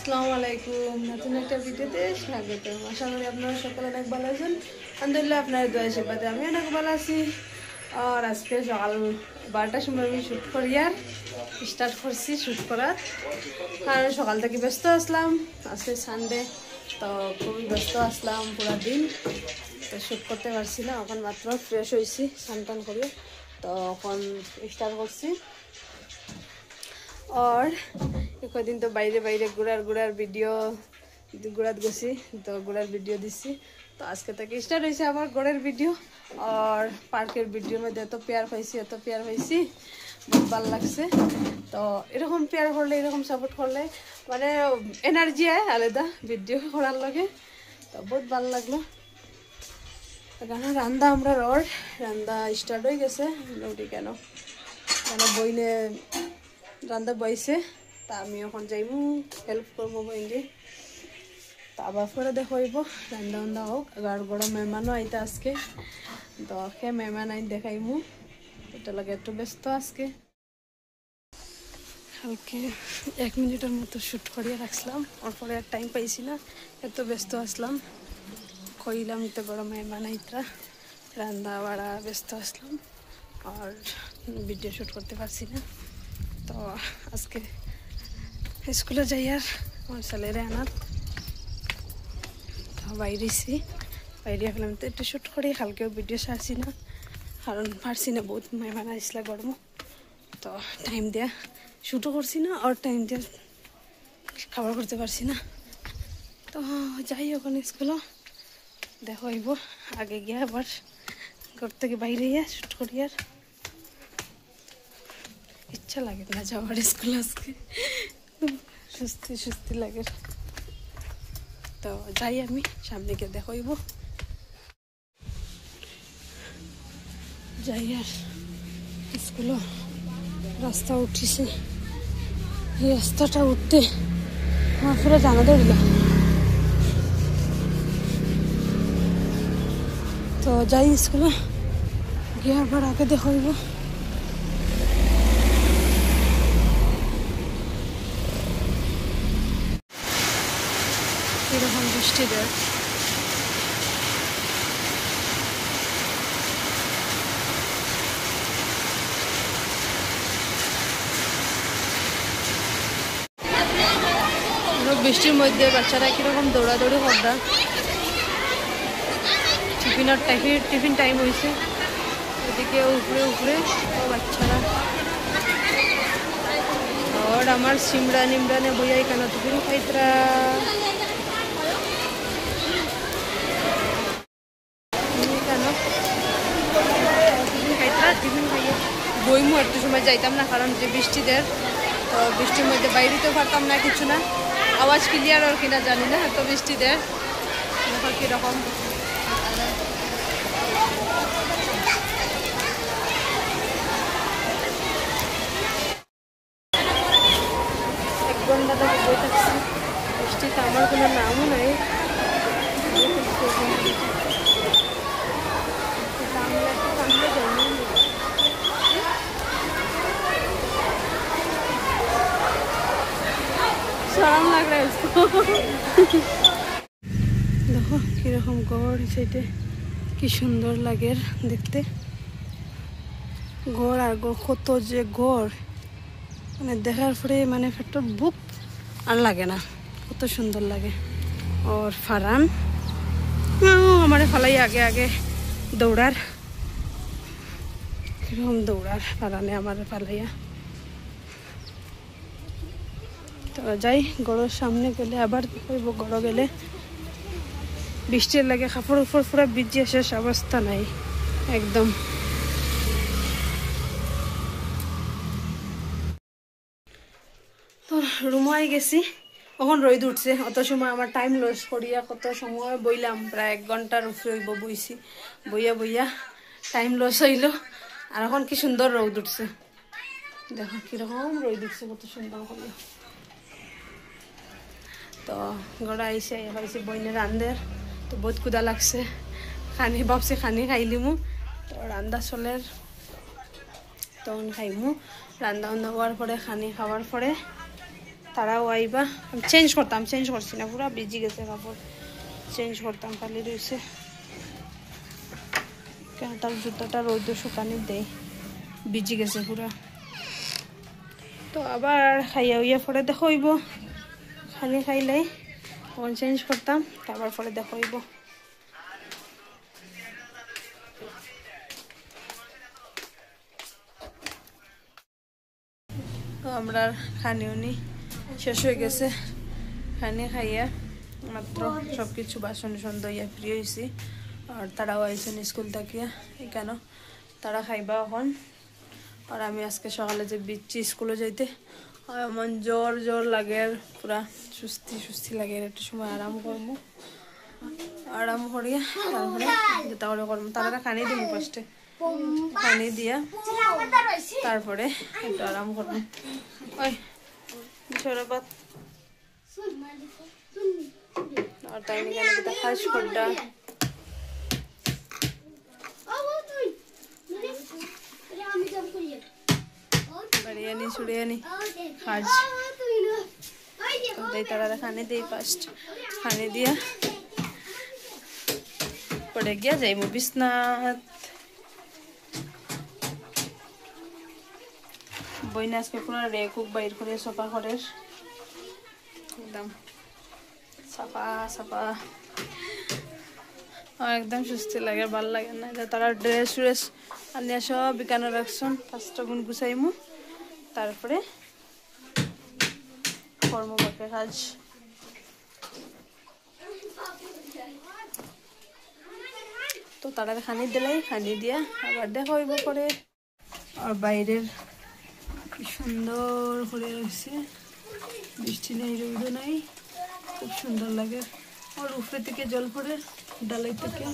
আসসালামু আলাইকুম নতুন একটা ভিডিওতে স্বাগত। আশা করি আপনারা সকলে অনেক ভালো আছেন। আলহামদুলিল্লাহ আপনার দোয়া আশীর্বাদে আমি অনেক ভালো আছি। আর আজকে সকাল 12টার সময় আমি শ্যুট করি আর স্টার্ট করছি শ্যুট করার, কারণ সকাল থেকে ব্যস্ত আসলাম। আজকে সানডে, তো খুবই ব্যস্ত আসলাম পুরো দিন, তো শ্যুট করতে পারছি না। এখন মাত্র ফ্রেশ হয়েছি স্নান টান করে, তো এখন স্টার্ট করছি। আর কদিন তো বাইরে বাইরে ঘোরার ভিডিও ঘোরাত গেছি, তো ঘোরার ভিডিও দিচ্ছি। তো আজকে থেকে স্টার্ট হয়েছে আবার ঘোরার ভিডিও। আর পার্কের ভিডিওর মধ্যে এত পেয়ার পাইছি বহুত ভালো লাগছে। তো এরকম পেয়ার করলে, এরকম সাপোর্ট করলে মানে এনার্জি আয় আলাদা ভিডিও করার লগে, তো বহুত ভালো লাগলো। রান্দা আমরা রান্দা স্টার্ট হয়ে গেছে মোটামুটি। কেন বইনে রান্দা বইছে, তা আমি এখন যাইমু হেল্প করবো বইনকে। তা আবার পরে দেখাইব রান্দা হোক। আর বড় মেহমানও আইতে আজকে, তো সে মেহমান আইন দেখাইমু। এটা লাগে একটু ব্যস্ত আজকে। কালকে 1 মিনিটের মতো শ্যুট করিয়ে রাখছিলাম, ওর পরে আর টাইম পাইছি না, এত ব্যস্ত আসলাম। কইলাম তো বড় মেহমান আইতরা, রান্দা বাড়া ব্যস্ত আসলাম আর ভিডিও শ্যুট করতে পারছি না। তো আজকে স্কুলে যাই আর আমার ছেলেরে আনার, তো বাইরে ফেলাম। তো একটু শ্যুট করি, কালকেও ভিডিও সারছি না, কারণ পারছি না, বহুত মেহমান আসলে গরম, তো টাইম দেওয়া শ্যুটও করছি না আর টাইম দিয়ে খাবার করতে পারছি না। তো যাই ওখানে স্কুলে দেখো আইব, আগে গিয়ে আবার ঘর থেকে বাইরে গিয়ে শ্যুট করি। আর ইচ্ছা লাগে না যাওয়ার স্কুল, আজকে সুস্তি লাগে। তো যাই আমি সামনে গিয়ে দেখাইব, যাই আর স্কুলে রাস্তা উঠিছে। এই রাস্তাটা উঠতে আমার পুরো জানা ধরিল। তো যাই স্কুলে গিয়ে আবার আগে দেখাইব। এরকম বৃষ্টি দেয়, বৃষ্টির মধ্যে বাচ্চারা কিরকম দৌড়াদৌড়ি করবে। টিফিন টাইম হয়েছে, ওদিকে উপরে বাচ্চারা। আর আমার নিমরানে বইয়াই কেন টিফিন খাইতরা। টিফিন খাইয়ে বইমু একটু সময় যাইতাম না, কারণ যে বৃষ্টি দেয়, তো বৃষ্টির মধ্যে বাইরেতেও পারতাম না কিছু না। আওয়াজ ক্লিয়ার আর কিনা জানি না, এত বৃষ্টি দেয় কিরকম। এক ঘন্টা থেকে বই থাকছি, বৃষ্টিতে আমার কোনো নামও নাই। শরম লাগ রা দেখো কিরকম গড়, সাইডে কি সুন্দর লাগে দেখতে। গড় আর গড়, কত যে গড়, মানে দেখার পরে মানে পেটর বুক আর লাগে না, কত সুন্দর লাগে। ওর ফারান আমার ফালাই আগে দৌড়ার, কিরকম দৌড়ার ফারানে আমার ফালাইয়া। তো যাই গড়ের সামনে গেলে আবার কইব, গড় গেলে বৃষ্টির লাগে কাপড় উপর পুরো ভিজিয়ে শেষ অবস্থা নাই একদম। তো রুমাই গেছি, কখন রোদ উঠছে, অত সময় আমার টাইম লস করিয়া কত সময় বইলাম, প্রায় 1 ঘন্টার উপরে হইব বইছি। বইয়া টাইম লস হইল। আর এখন কি সুন্দর রোদ উঠছে, দেখো কিরকম রোদ উঠছে, কত সুন্দর করে। তো গড়া আইসে বইনের রান্দের, তো বহুত ক্ষুদা লাগছে, ভাবছি খানি খাইলিমু। তো রান্দা চলের, তখন খাইমু। রান্দা হওয়ার পরে খানি খাওয়ার পরে তারাও আইবা চেঞ্জ করছি না পুরা ভিজি গেছে কাপড় চেঞ্জ করতাম খালি রয়েছে কেন তার জুতাটা রোদ শুকানি দেয় ভিজি গেছে পুরা তো আবার খাইয়া উইয়া পরে দেখইব খালি খাইলে তখন চেঞ্জ করতাম তারপর পরে দেখইব তো আমরা খানিও নি শেষ হয়ে গেছে খানি খাইয়া মাত্র সব কিছু বাসন দইয়া ফ্রি হয়েছি আর তারাও আইসেন স্কুল থাকিয়া এখানে তারা খাইবা এখন আর আমি আজকে সকালে যে বিচ্ছি স্কুলে যাইতে এমন জোর লাগে আর পুরা সুস্থি লাগে একটু সময় আরাম করবো আরাম করিয়া তারপরে যেটা করে করবো তারা খানি দিব ফার্স্টে খানি দিয়া তারপরে একটু আরাম করবো ওই শরবত আর তাই নিয়ে খাস করডা बिरयानी शुड़ियानी आज तो दे तारा खाने दे फर्स्ट खाने दिया पड़े गया जाए मु बिस्नात बइनास के पूरा रेकुक बाहर करे सोफा करे एकदम सफा और एकदम सुस्ती लगे ভাল লাগে না তারা ড্রেস আনিয়া সব বিকানো রাখছন ফার্স্ট গুন গুছাইমু তারপরে কর্মবাকে কাজ তো তারা খানি দিলাই খানি দিয়া আবার দেখা হইব পরে আর বাইরের কি সুন্দর করে রয়েছে বৃষ্টি নেই রোদ নাই খুব সুন্দর লাগে আর উপরে থেকে জল পড়ে ডালাই থেকে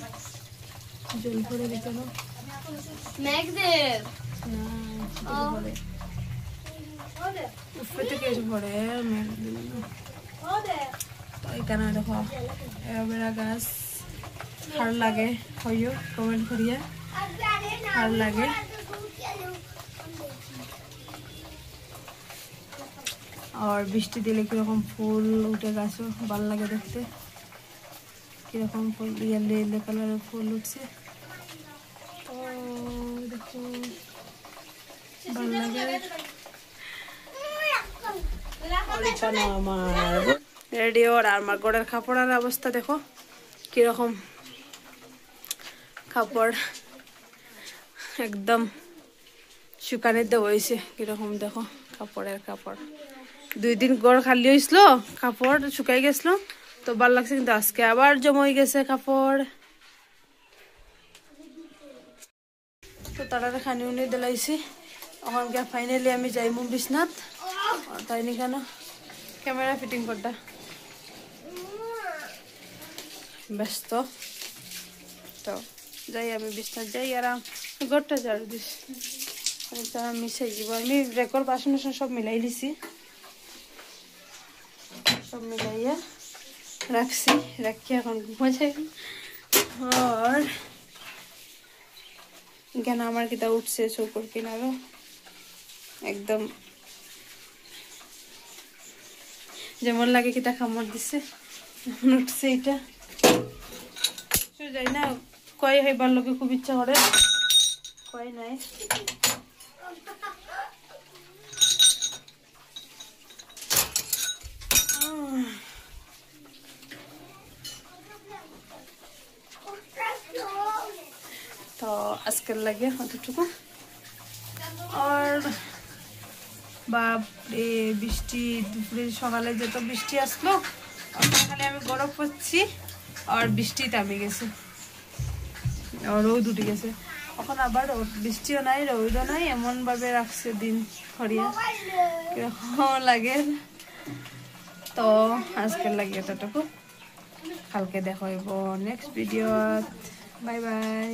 জল পড়ে ভিতরে উপরে থেকে এসে পড়ে তো এখানে দেখো এলোভেরা গাছ ভালো লাগে হইও কমেন্ট করিয়া ভালো লাগে আর বৃষ্টি দিলে কিরকম ফুল উঠে গাছও ভালো লাগে দেখতে কিরকম ফুল ইয়েলো কালারের ফুল উঠছে তো দেখো ভালো লাগে আমার রেডিও আর আমার গোড়ের কাপড়ের অবস্থা দেখো কিরকম কাপড় একদম শুকানে দেওয়া হয়েছে কিরকম দেখো কাপড়ের কাপড় 2 দিন গড় খালি হয়েছিল কাপড় শুকাই গেছিল তো ভালো লাগছে কিন্তু আজকে আবার জমা হয়ে গেছে কাপড় তো তারা খানি উনি দিলাইছি এখন গিয়ে ফাইনালি আমি যাইমু বিছনাত তাই নি কেন ক্যামেরা ফিটিং করটা ব্যস্ত তো যাই আমি বিছনাত যাই আর ঘরটা ঝাড়ু দিস তারা মিশাই যাব আমি রেকর্ড বাসন সব মিলাই দিছি সব মিলাইয়া রাখছি রাখি এখন ঘুমা যাই আর কেন আমার কিতা উঠছে চোখর কিনারও একদম যেমন লাগে কিতা খামড় দিছে উঠছে এটা যাই না কয় হইবার লোকে খুব ইচ্ছা করে কয় নাই তো আজকের লাগে অতটুকু আর বাপরে বৃষ্টি দুপুরে সকালে যত বৃষ্টি আসলো খালি আমি গরম করছি আর বৃষ্টি থামে গেছে আর রোদ উঠে গেছে এখন আবার বৃষ্টিও নাই রোদও নাই এমন ভাবে রাখছে দিন খরিয়া কিরকম লাগে তো আজকের লাগে এতটুকু কালকে দেখা হইব নেক্সট ভিডিও বাই বাই